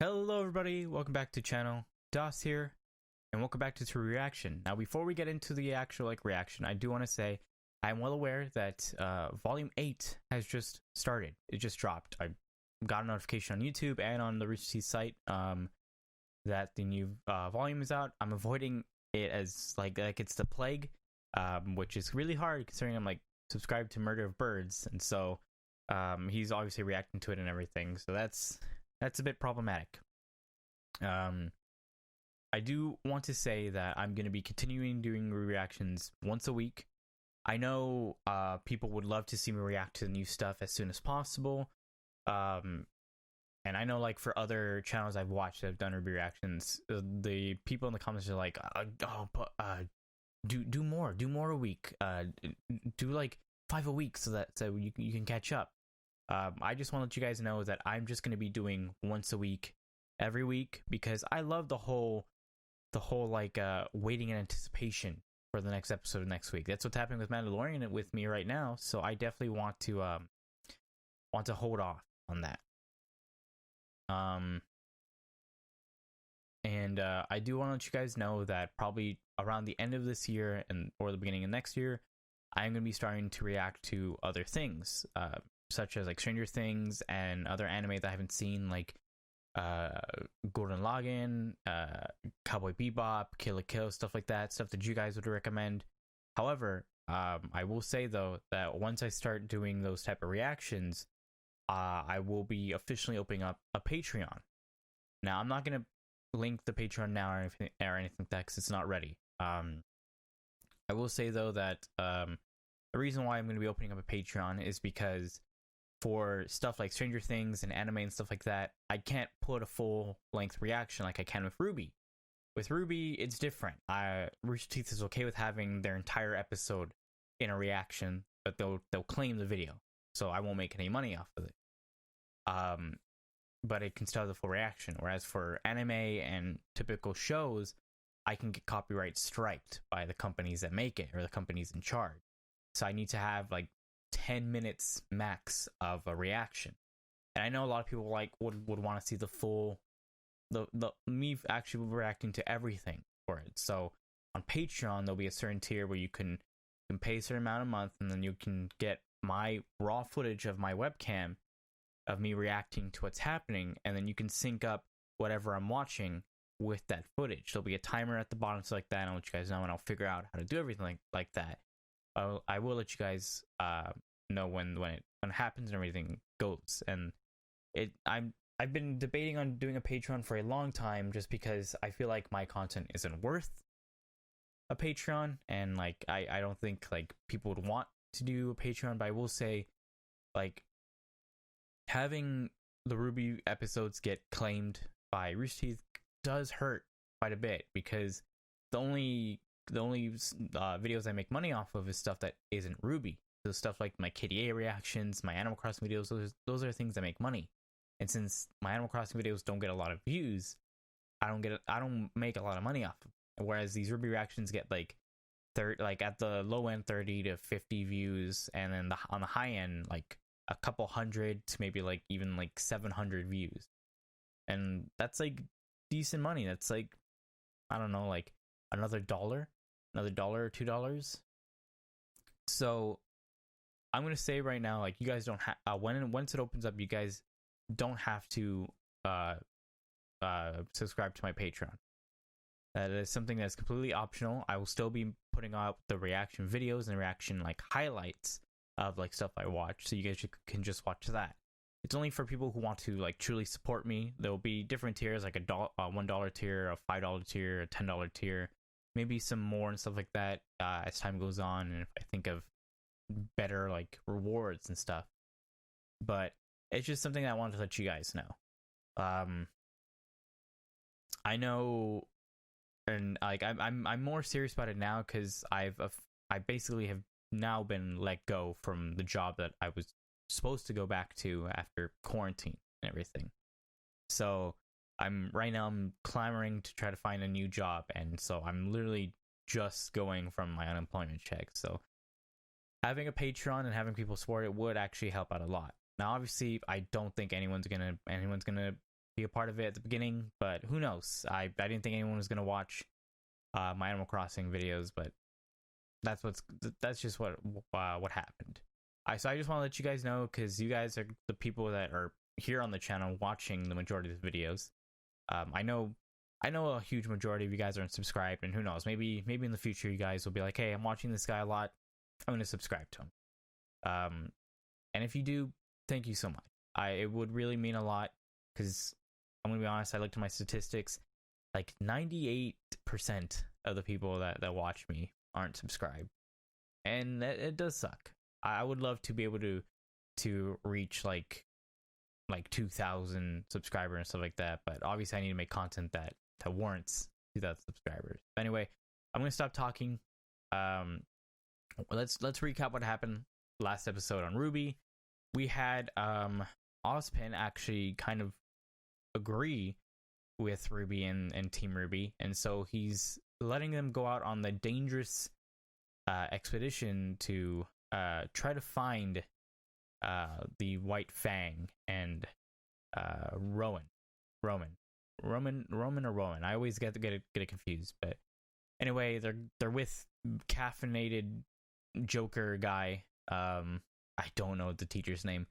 Hello everybody, welcome back to channel. Das here, and welcome back to reaction. Now before we get into the actual reaction, I do want to say I'm well aware that volume 8 has just started. It just dropped. I got a notification on YouTube and on the RWBY site that the new volume is out. I'm avoiding it as like it's the plague, which is really hard considering I'm subscribed to Murder of Birds, and so he's obviously reacting to it and everything, so that's a bit problematic. I do want to say that I'm going to be continuing doing reactions once a week. I know people would love to see me react to the new stuff as soon as possible. And I know for other channels I've watched that have done RWBY reactions, the people in the comments are like, do more a week. Do 5 a week so you can catch up. I just want to let you guys know that I'm just going to be doing once a week, every week, because I love the whole waiting in anticipation for the next episode next week. That's what's happening with Mandalorian with me right now, so I definitely want to hold off on that. And I do want to let you guys know that probably around the end of this year or the beginning of next year, I'm going to be starting to react to other things, such as Stranger Things and other anime that I haven't seen, Gurren Lagann, Cowboy Bebop, Kill la Kill, stuff like that, stuff that you guys would recommend. However, I will say though that once I start doing those type of reactions, I will be officially opening up a Patreon. Now, I'm not gonna link the Patreon now or anything like that because it's not ready. I will say though that the reason why I'm going to be opening up a Patreon is because for stuff like Stranger Things and anime and stuff like that, I can't put a full-length reaction like I can with RWBY. With RWBY, it's different. Rooster Teeth is okay with having their entire episode in a reaction, but they'll claim the video, so I won't make any money off of it. But it can still have the full reaction. Whereas for anime and typical shows, I can get copyright striked by the companies that make it or the companies in charge. So I need to have 10 minutes max of a reaction. And I know a lot of people would want to see the full me actually reacting to everything for it. So on Patreon there'll be a certain tier where you can pay a certain amount a month, and then you can get my raw footage of my webcam of me reacting to what's happening, and then you can sync up whatever I'm watching with that footage. There'll be a timer at the bottom, so like that, and I'll let you guys know, and I'll figure out how to do everything like that. I will let you guys know when it happens and everything goes. And I've been debating on doing a Patreon for a long time, just because I feel like my content isn't worth a Patreon, and I don't think people would want to do a Patreon. But I will say having the RWBY episodes get claimed by Rooster Teeth does hurt quite a bit, because the only videos I make money off of is stuff that isn't RWBY. So stuff like my KDA reactions, my Animal Crossing videos, those are things that make money. And since my Animal Crossing videos don't get a lot of views, I don't make a lot of money off of them. Whereas these RWBY reactions get at the low end 30 to 50 views, and then on the high end a couple hundred to maybe even 700 views. And that's decent money. That's I don't know, another $1 or $2. So I'm gonna say right now, you guys don't have once it opens up, you guys don't have to subscribe to my Patreon. That is something that's completely optional. I will still be putting out the reaction videos and reaction highlights of stuff I watch, so you guys can just watch that. It's only for people who want to truly support me. There will be different tiers, a $1 tier, a $5 tier, a $10 tier, maybe some more and stuff like that as time goes on, and if I think of better rewards and stuff. But it's just something I wanted to let you guys know. I know, and I'm more serious about it now because I basically have now been let go from the job that I was supposed to go back to after quarantine and everything. So right now I'm clamoring to try to find a new job, and so I'm literally just going from my unemployment check. So having a Patreon and having people support it would actually help out a lot. Now, obviously, I don't think anyone's gonna be a part of it at the beginning, but who knows? I didn't think anyone was gonna watch my Animal Crossing videos, but that's just what happened. So I just want to let you guys know, because you guys are the people that are here on the channel watching the majority of the videos. I know a huge majority of you guys aren't subscribed, and who knows, maybe in the future you guys will be like, hey, I'm watching this guy a lot, I'm gonna subscribe to him. And if you do, thank you so much. It would really mean a lot, because I'm gonna be honest, I looked at my statistics, like 98% of the people that watch me aren't subscribed, and it does suck. I would love to be able to reach like 2,000 subscribers and stuff like that, but obviously I need to make content that warrants 2,000 subscribers. Anyway, I'm gonna stop talking. Let's recap what happened last episode on RWBY. We had Ozpin actually kind of agree with RWBY and Team RWBY, and so he's letting them go out on the dangerous expedition to try to find the White Fang and Rowan. I always get it confused, but anyway, they're with caffeinated Joker guy. I don't know the teacher's name.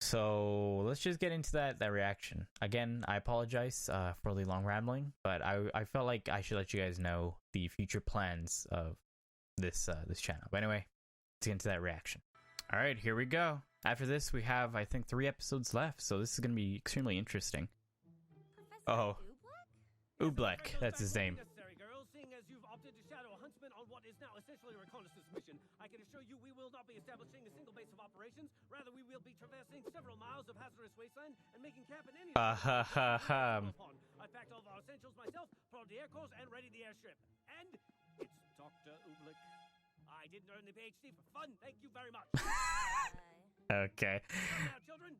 So let's just get into that reaction. Again, I apologize for the long rambling, but I felt like I should let you guys know the future plans of this channel. But anyway, let's get into that reaction. All right, here we go. After this, we have, I think, 3 episodes left, so this is going to be extremely interesting. Oh, Oobleck, that's his name. Seeing as you've opted to shadow a huntsman on what is now essentially a reconnaissance mission, I can assure you we will not be establishing a single base of operations. Rather, we will be traversing several miles of hazardous wasteland and making camp in any I packed all of our essentials myself, put on the air course, and ready the airstrip. And it's Dr. Oobleck. I didn't earn the PhD for fun. Thank you very much. Okay.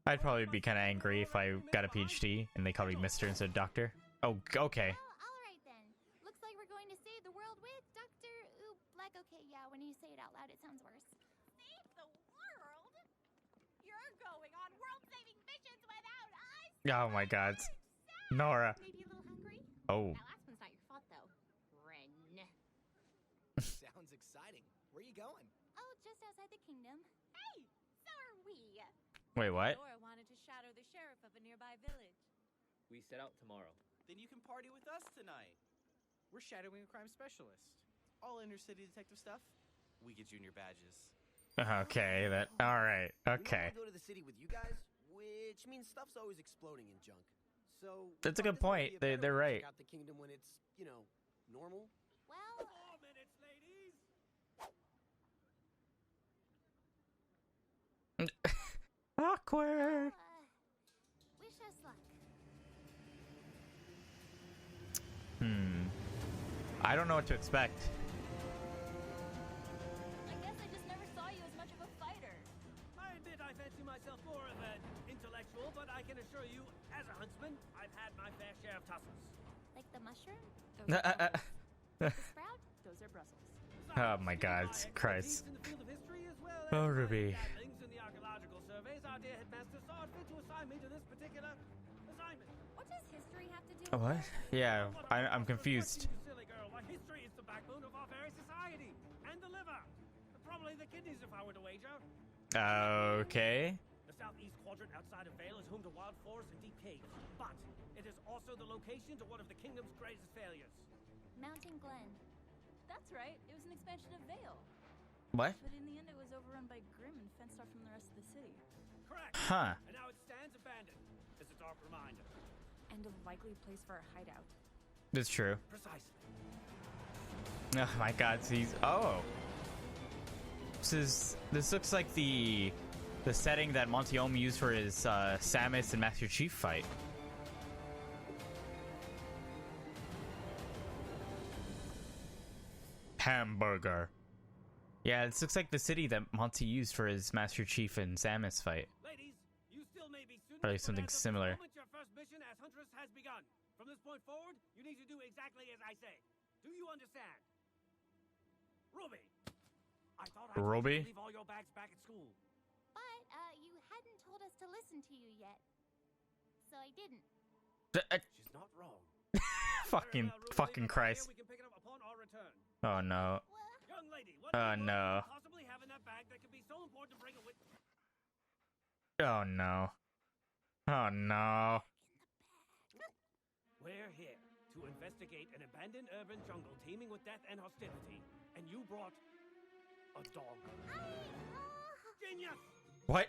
I'd probably be kind of angry if I got a PhD and they called me Mr. instead of Doctor. Oh, okay. Okay, yeah, when you say it out loud, it sounds worse. Save the world? You're going on world-saving missions without us? Oh my god. Nora. Maybe a little hungry? Oh. That last one's not your fault, though. Ren. Sounds exciting. Where are you going? Oh, just outside the kingdom. Hey, so are we. Wait, what? Nora wanted to shadow the sheriff of a nearby village. We set out tomorrow. Then you can party with us tonight. We're shadowing a crime specialist. All inner-city detective stuff. We get junior badges. Okay, all right. Okay. We go to the city with you guys, which means stuff's always exploding in junk. So that's a good point. They're right. Check out the kingdom when it's, normal. Well, 4 minutes, ladies. Awkward. wish us luck. I don't know what to expect. I guess I just never saw you as much of a fighter. I admit I fancy myself more of an intellectual, but I can assure you, as a huntsman, I've had my fair share of tussles. Like the mushroom? Those are The sprout? Those are Brussels. Oh my god, Christ. Oh, RWBY. In the archaeological surveys, our dear headmaster saw it fit to assign me to this particular assignment. What does history have to do Oh, what? with it? Yeah, I'm confused. Silly girl, why history is the backbone of our very society, and the liver, probably the kidneys if I were to wager. Okay. The southeast quadrant outside of Vale is home to wild forests and deep caves, but it is also the location to one of the kingdom's greatest failures. Mountain Glen. That's right. It was an expansion of Vale. What? But in the end, it was overrun by Grimm and fenced off from the rest of the city. Correct. Huh. And now it stands abandoned. It's a dark reminder. And a likely place for a hideout. That's true. Precisely. Oh my god, oh. This looks like the setting that Monteome used for his Samus and Master Chief fight. Hamburger. Yeah, this looks like the city that Monty used for his Master Chief and Samus fight. Ladies, you still may be students, Probably something but as of similar. this moment, your first mission as Huntress has begun. From this point forward, you need to do exactly as I say. Do you understand? Ruby. I thought I told you to leave all your bags back at school. But, you hadn't told us to listen to you yet. So so I didn't. She's not wrong. Fucking Christ. We can pick it up upon our return. Oh no. Young lady, what Oh do you no. possibly have in that bag that could be so important to bring it with? Oh no. Oh no. We're here to investigate an abandoned urban jungle teeming with death and hostility, and you brought a dog. Genius! What?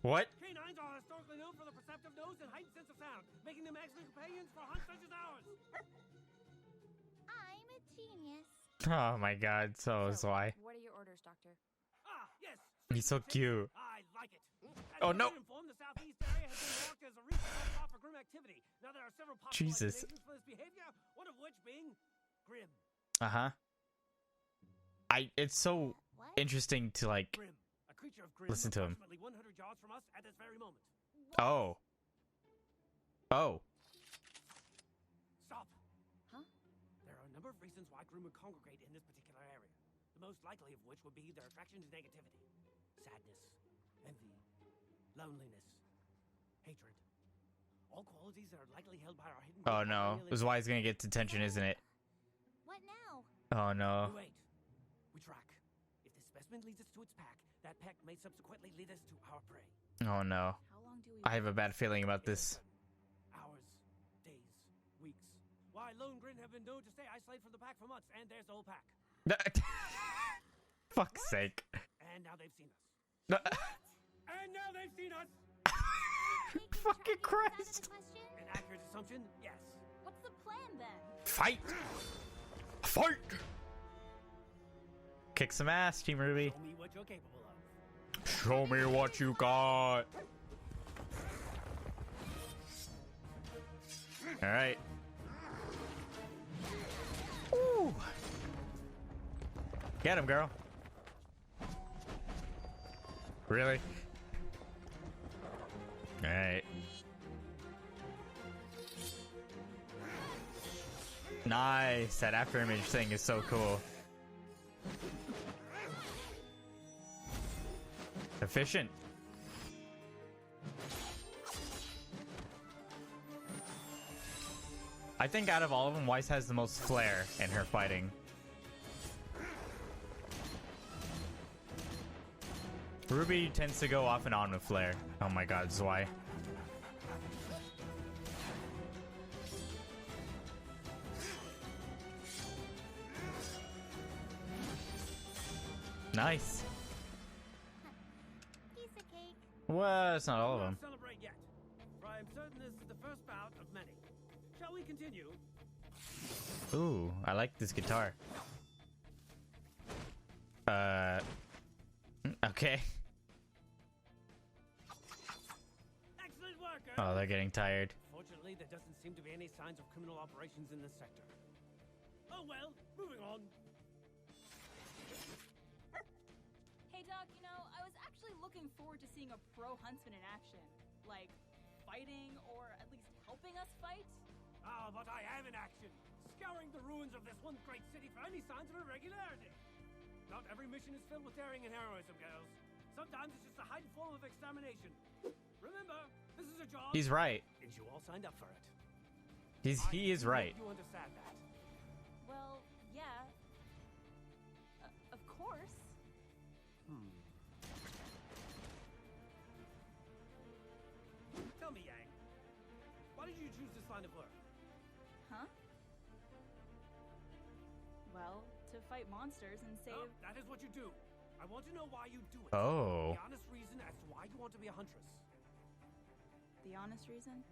What? Canines are historically known for their perceptive nose and heightened sense of sound, making them excellent companions for hunts such as ours. I'm a genius. Oh my god, so is why. What are your orders, Doctor? Ah, yes. He's so cute. I like it. Oh, no. Informed, the southeast area has been marked as a recent hotspot for grim activity. Now there are several possible Jesus. explanations for this behavior, one of which being grim. Uh-huh. It's so What? interesting to like Grim, a creature of grim, Listen to him. approximately 100 yards from us at this very moment. oh. Oh. Stop. Huh? There are a number of reasons why grim would congregate in this particular area. The most likely of which would be their attraction to negativity, sadness, envy, loneliness, hatred. All qualities that are likely held by our hidden. Oh no. This is why he's gonna get detention, isn't it? What now? Oh no. We wait. We track. If this specimen leads us to its pack, that pack may subsequently lead us to our prey. Oh no. How long do we I have a bad feeling about this. Hours, days, weeks. Why, lone grin have been known to stay isolated from the pack for months, and there's the whole pack. Fuck's sake. And now they've seen us. And now they've seen us! Fucking Christ. An accurate assumption? Yes. What's the plan then? Fight! Fight! Kick some ass, Team RWBY. Show me what you're capable of. Show me what you got. Alright. Ooh. Get him, girl. Really? Alright. Nice. That after image thing is so cool. Efficient. I think out of all of them, Weiss has the most flair in her fighting. RWBY tends to go off and on with flair. Oh my god, Zwei. Nice. Piece of cake. Well, it's not all of them. Not celebrate yet, for I am certain this is the first bout of many. Shall we continue? Ooh, I like this guitar. Okay. Excellent work, Oh, they're getting tired. Fortunately, there doesn't seem to be any signs of criminal operations in this sector. Oh well, moving on. Hey Doc, you know, I was actually looking forward to seeing a pro huntsman in action. Like, fighting, or at least helping us fight. Ah, but I am in action, scouring the ruins of this one great city for any signs of irregularity. Not every mission is filled with daring and heroism, girls. Sometimes it's just a heightened form of extermination. Remember, this is a job. He's right. And you all signed up for it. He is right. You understand that? Well, yeah. Of course. Tell me, Yang, why did you choose this line of work? Huh? Well, to fight monsters and save... No, that is what you do. I want to know why you do it. Oh. The honest reason as to why you want to be a huntress. The honest reason?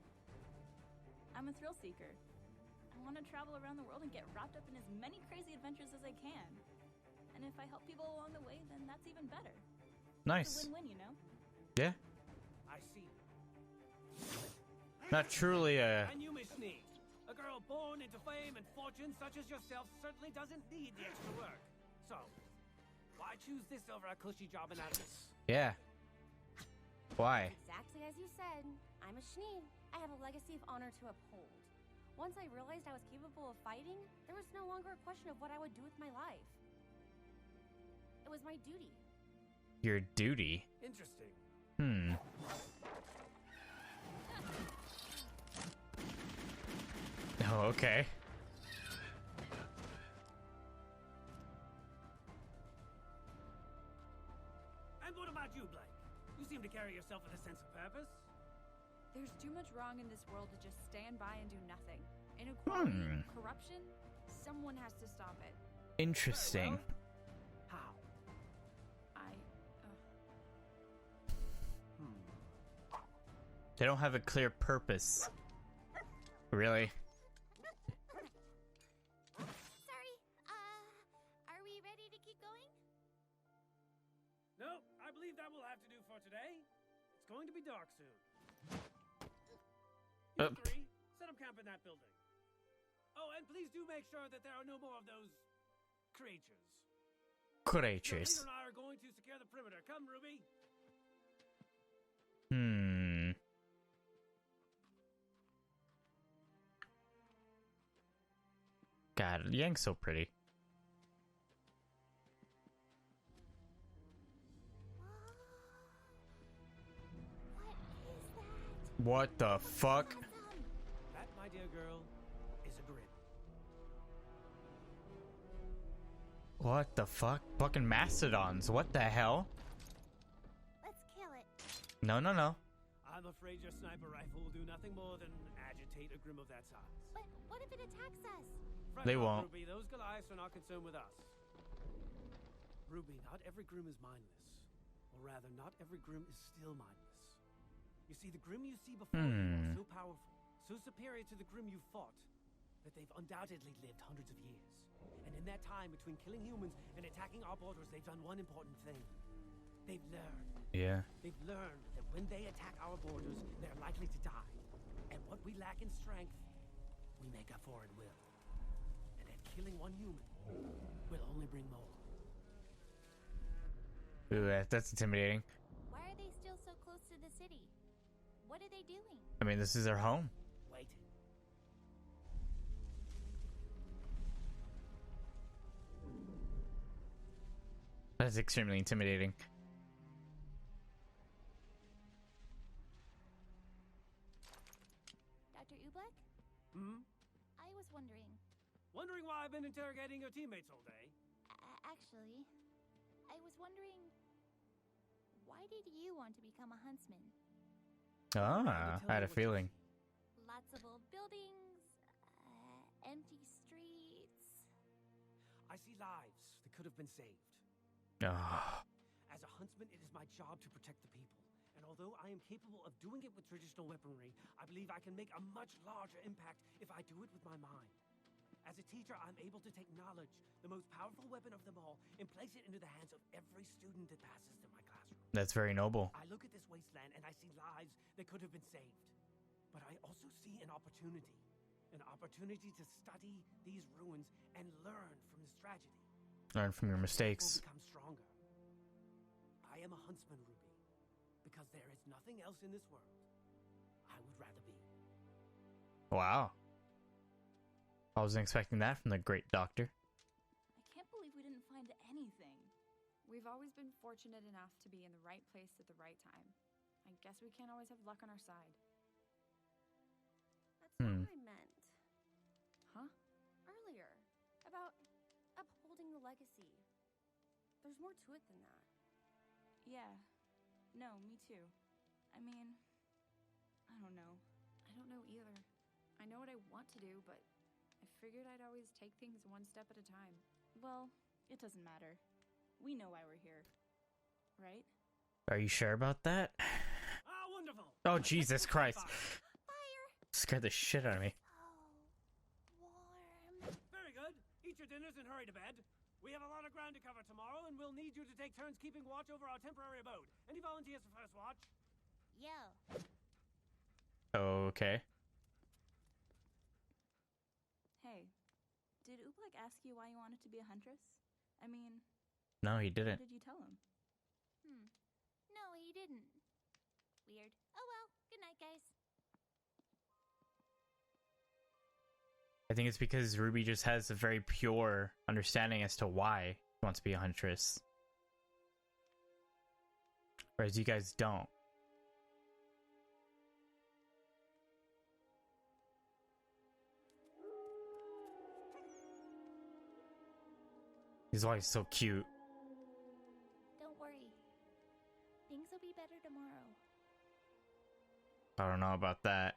I'm a thrill seeker. I want to travel around the world and get wrapped up in as many crazy adventures as I can. And if I help people along the way, then that's even better. It's Nice. a win-win, you know? Yeah. I see. Not truly a... And you, Miss Snee. A girl born into fame and fortune such as yourself certainly doesn't need the extra work. So, why choose this over a cushy job in Atlas? Yeah. Why? Exactly as you said. I'm a Schnee. I have a legacy of honor to uphold. Once I realized I was capable of fighting, there was no longer a question of what I would do with my life. It was my duty. Your duty. Interesting. okay. And what about you, Blake? You seem to carry yourself with a sense of purpose. There's too much wrong in this world to just stand by and do nothing. Inequality, corruption, someone has to stop it. Interesting. How? They don't have a clear purpose. Really? Sorry, are we ready to keep going? No, I believe that will have to do for today. It's going to be dark soon. You three, set up camp in that building. Oh, and please do make sure that there are no more of those creatures. Creatures. Peter and I are going to secure the perimeter. Come, Ruby. God, Yang's so pretty. What is that? What the fuck? That, my dear girl, is a grim. What the fuck? Fucking mastodons. What the hell? Let's kill it. No, no, no. I'm afraid your sniper rifle will do nothing more than agitate a grim of that size. But what if it attacks us? They Fret not, won't. Ruby, those Goliaths are not concerned with us. Ruby, not every grim is mindless. Or rather, not every grim is still mindless. You see, the grim you see before you are so powerful, so superior to the grim you fought, that they've undoubtedly lived hundreds of years. And in that time, between killing humans and attacking our borders, they've done one important thing. They've learned. Yeah. They've learned that when they attack our borders, they're likely to die. And what we lack in strength, we make up for in will. And that killing one human will only bring more. Ooh, that's intimidating. Why are they still so close to the city? What are they doing? I mean, this is their home. Wait. That's extremely intimidating. Dr. Ublek? I was wondering. Wondering why I've been interrogating your teammates all day? Actually, I was wondering, why did you want to become a huntsman? Ah, I had a feeling. Lots of old buildings, empty streets. I see lives that could have been saved. Ah, As a huntsman, it is my job to protect the people. And although I am capable of doing it with traditional weaponry, I believe I can make a much larger impact if I do it with my mind. As a teacher, I'm able to take knowledge, the most powerful weapon of them all, and place it into the hands of every student that passes through my classroom. that's very noble. I look at this wasteland and I see lives that could have been saved. But I also see an opportunity to study these ruins and learn from this tragedy. Learn from your mistakes. Will become stronger. I am a huntsman, Ruby, because there is nothing else in this world I would rather be. Wow. I wasn't expecting that from the great doctor. I can't believe we didn't find anything. We've always been fortunate enough to be in the right place at the right time. I guess we can't always have luck on our side. That's not what I meant. Huh? Earlier, about upholding the legacy. There's more to it than that. Yeah. No, me too. I mean, I don't know. I don't know either. I know what I want to do, but I figured I'd always take things one step at a time. Well, it doesn't matter. We know why we're here. Right? Are you sure about that? Ah, wonderful! Oh, Jesus Christ. Fire! Scared the shit out of me. Oh, warm. Very good. Eat your dinners and hurry to bed. We have a lot of ground to cover tomorrow, and we'll need you to take turns keeping watch over our temporary abode. Any volunteers for first watch? Yo. Okay. Hey, did Ublek ask you why you wanted to be a huntress? I mean, No, he what didn't. did you tell him? No, he didn't. Weird. Oh well. Good night, guys. I think it's because Ruby just has a very pure understanding as to why he wants to be a huntress. Whereas you guys don't. His wife's so cute. Don't worry. Things will be better tomorrow. I don't know about that.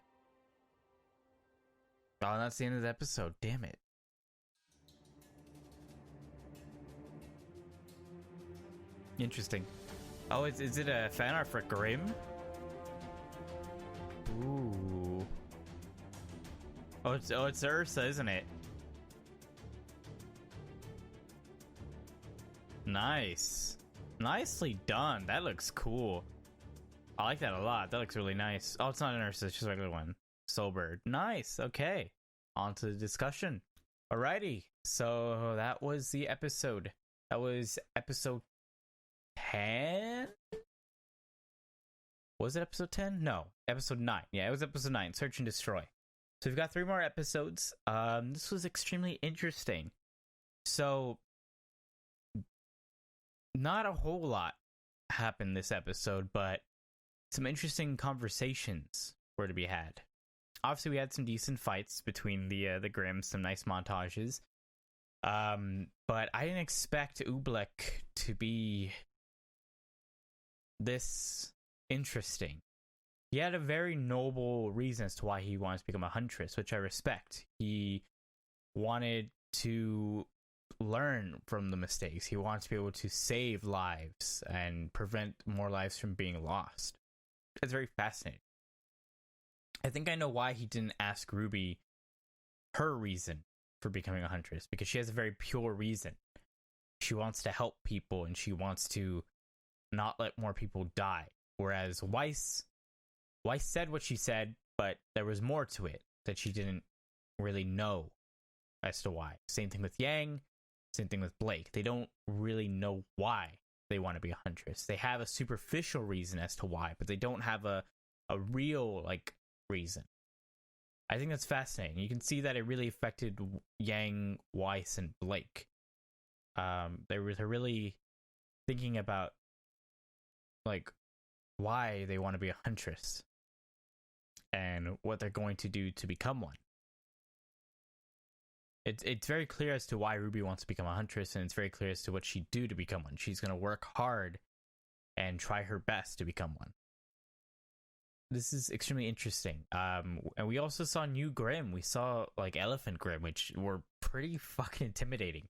Oh, that's the end of the episode. Damn it. Interesting. Oh, is it a fan art for Grimm? Ooh. Oh, it's Ursa, isn't it? Nice. Nicely done. That looks cool. I like that a lot. That looks really nice. Oh, it's not an Ursa, it's just a regular one. Soulbird. Nice. Okay. On to the discussion. Alrighty. So that was the episode. That was episode 10? Was it episode 10? No. Episode 9. Yeah, it was episode 9. Search and Destroy. So we've got 3 more episodes. This was extremely interesting. So not a whole lot happened this episode, but some interesting conversations were to be had. Obviously, we had some decent fights between the Grimms, some nice montages. But I didn't expect Oobleck to be this interesting. He had a very noble reason as to why he wanted to become a Huntress, which I respect. He wanted to learn from the mistakes. He wanted to be able to save lives and prevent more lives from being lost. It's very fascinating. I think I know why he didn't ask RWBY her reason for becoming a Huntress, because she has a very pure reason. She wants to help people and she wants to not let more people die. Whereas Weiss said what she said, but there was more to it that she didn't really know as to why. Same thing with Yang, same thing with Blake. They don't really know why they want to be a Huntress. They have a superficial reason as to why, but they don't have a real reason. I think that's fascinating. You can see that it really affected Yang, Weiss, and Blake. They're really thinking about why they want to be a Huntress and what they're going to do to become one. It's very clear as to why RWBY wants to become a Huntress, and it's very clear as to what she'd do to become one. She's going to work hard and try her best to become one. This is extremely interesting. And we also saw new Grimm. We saw Elephant Grimm, which were pretty fucking intimidating.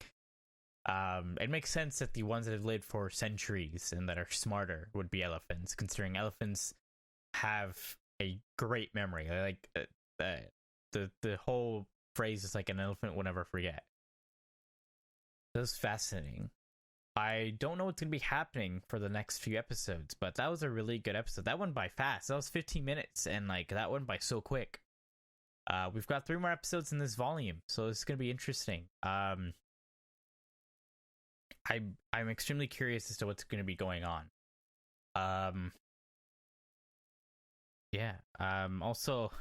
It makes sense that the ones that have lived for centuries and that are smarter would be elephants, considering elephants have a great memory. The whole phrase is an elephant will never forget. That's fascinating. I don't know what's going to be happening for the next few episodes, but that was a really good episode. That went by fast. That was 15 minutes, and that went by so quick. We've got 3 more episodes in this volume, so it's going to be interesting. I'm extremely curious as to what's going to be going on. Also,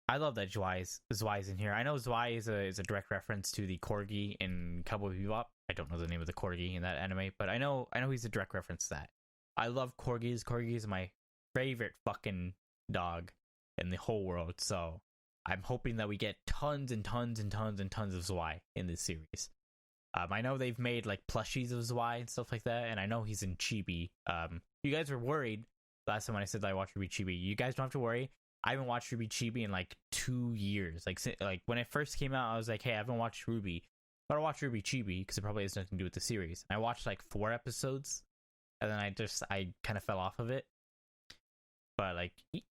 I love that Zwei's in here. I know Zwei is a direct reference to the corgi in Cowboy Bebop. I don't know the name of the corgi in that anime, but I know he's a direct reference to that. I love corgis. Corgis are my favorite fucking dog in the whole world, so I'm hoping that we get tons and tons and tons and tons of Zwei in this series. I know they've made plushies of Zwei and stuff like that, and I know he's in Chibi. You guys were worried last time when I said that I watched RWBY Chibi. You guys don't have to worry. I haven't watched RWBY Chibi in 2 years. When it first came out, I was hey, I haven't watched RWBY. But I watched RWBY Chibi because it probably has nothing to do with the series. I watched 4 episodes, and then I kind of fell off of it. But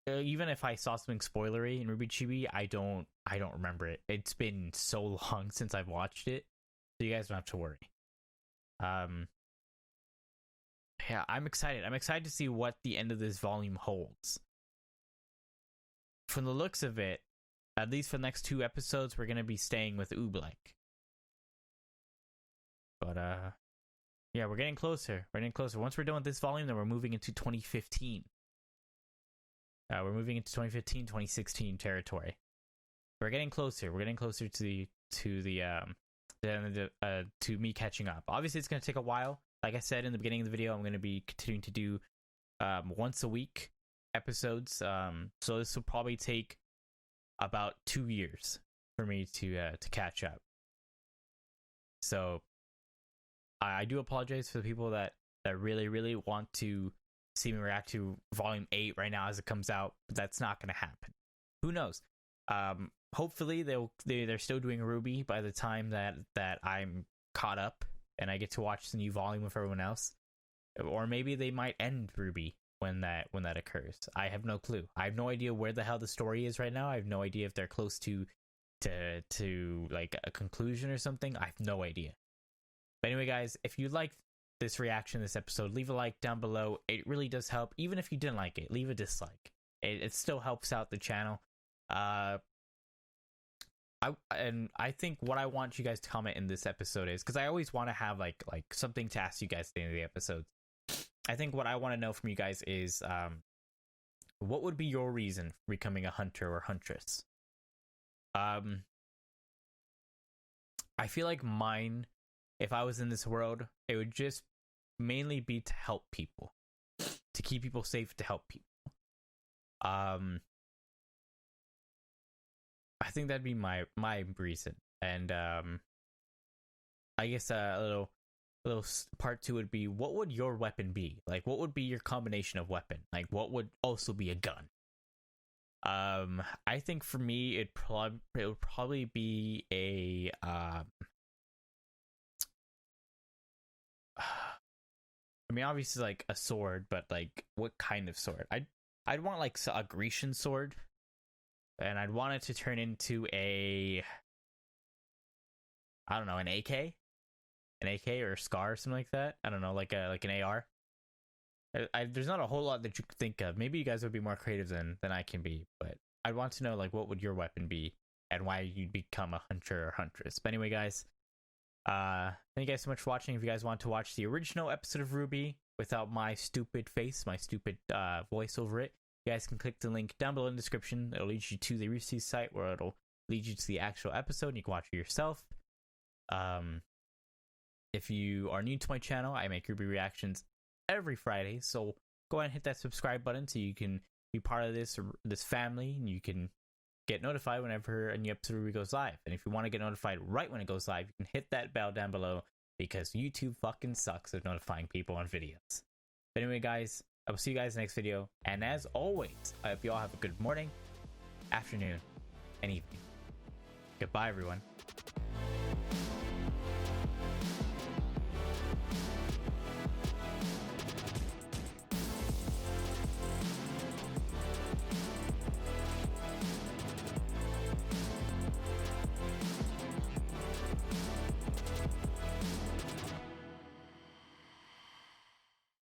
even if I saw something spoilery in RWBY Chibi, I don't remember it. It's been so long since I've watched it, so you guys don't have to worry. Yeah, I'm excited. I'm excited to see what the end of this volume holds. From the looks of it, at least for the next 2 episodes, we're going to be staying with Oobleck. But, yeah, we're getting closer. We're getting closer. Once we're done with this volume, then we're moving into 2015. We're moving into 2015, 2016 territory. We're getting closer. We're getting closer to me catching up. Obviously, it's going to take a while. Like I said in the beginning of the video, I'm going to be continuing to do once a week episodes. So this will probably take about 2 years for me to catch up. So I do apologize for the people that really want to see me react to Volume 8 right now as it comes out, but that's not going to happen. Who knows? Hopefully they're still doing RWBY by the time that I'm caught up and I get to watch the new volume with everyone else. Or maybe they might end RWBY when that occurs. I have no clue. I have no idea where the hell the story is right now. I have no idea if they're close to like a conclusion or something. I have no idea. But anyway, guys, if you liked this reaction, this episode, leave a like down below. It really does help. Even if you didn't like it, leave a dislike. It still helps out the channel. I think what I want you guys to comment in this episode is, because I always want to have like something to ask you guys at the end of the episodes. I think what I want to know from you guys is what would be your reason for becoming a hunter or huntress? I feel like mine, if I was in this world, it would just mainly be to help people, to keep people safe, to help people. I think that'd be my reason. And I guess a little part 2 would be, what would your weapon be? Like, what would be your combination of weapon? Like, what would also be a gun? I think for me, it would probably be a I mean, obviously like a sword, but like what kind of sword? I'd want like a Grecian sword, and I'd want it to turn into I don't know, an AK or a SCAR or something like that. I don't know, like an AR. There's not a whole lot that you could think of. Maybe you guys would be more creative than I can be, but I'd want to know like what would your weapon be and why you'd become a hunter or huntress. But anyway, guys, thank you guys so much for watching. If you guys want to watch the original episode of RWBY without my stupid face, my stupid voice over it, you guys can click the link down below in the description. It'll lead you to the RWBY site where it'll lead you to the actual episode and you can watch it yourself. If you are new to my channel, I make RWBY reactions every Friday, so go ahead and hit that subscribe button so you can be part of this family, and you can get notified whenever a new episode of RWBY goes live. And if you want to get notified right when it goes live, you can hit that bell down below, because YouTube fucking sucks at notifying people on videos. But anyway, guys, I will see you guys in the next video, and as always, I hope you all have a good morning, afternoon, and evening. Goodbye, everyone.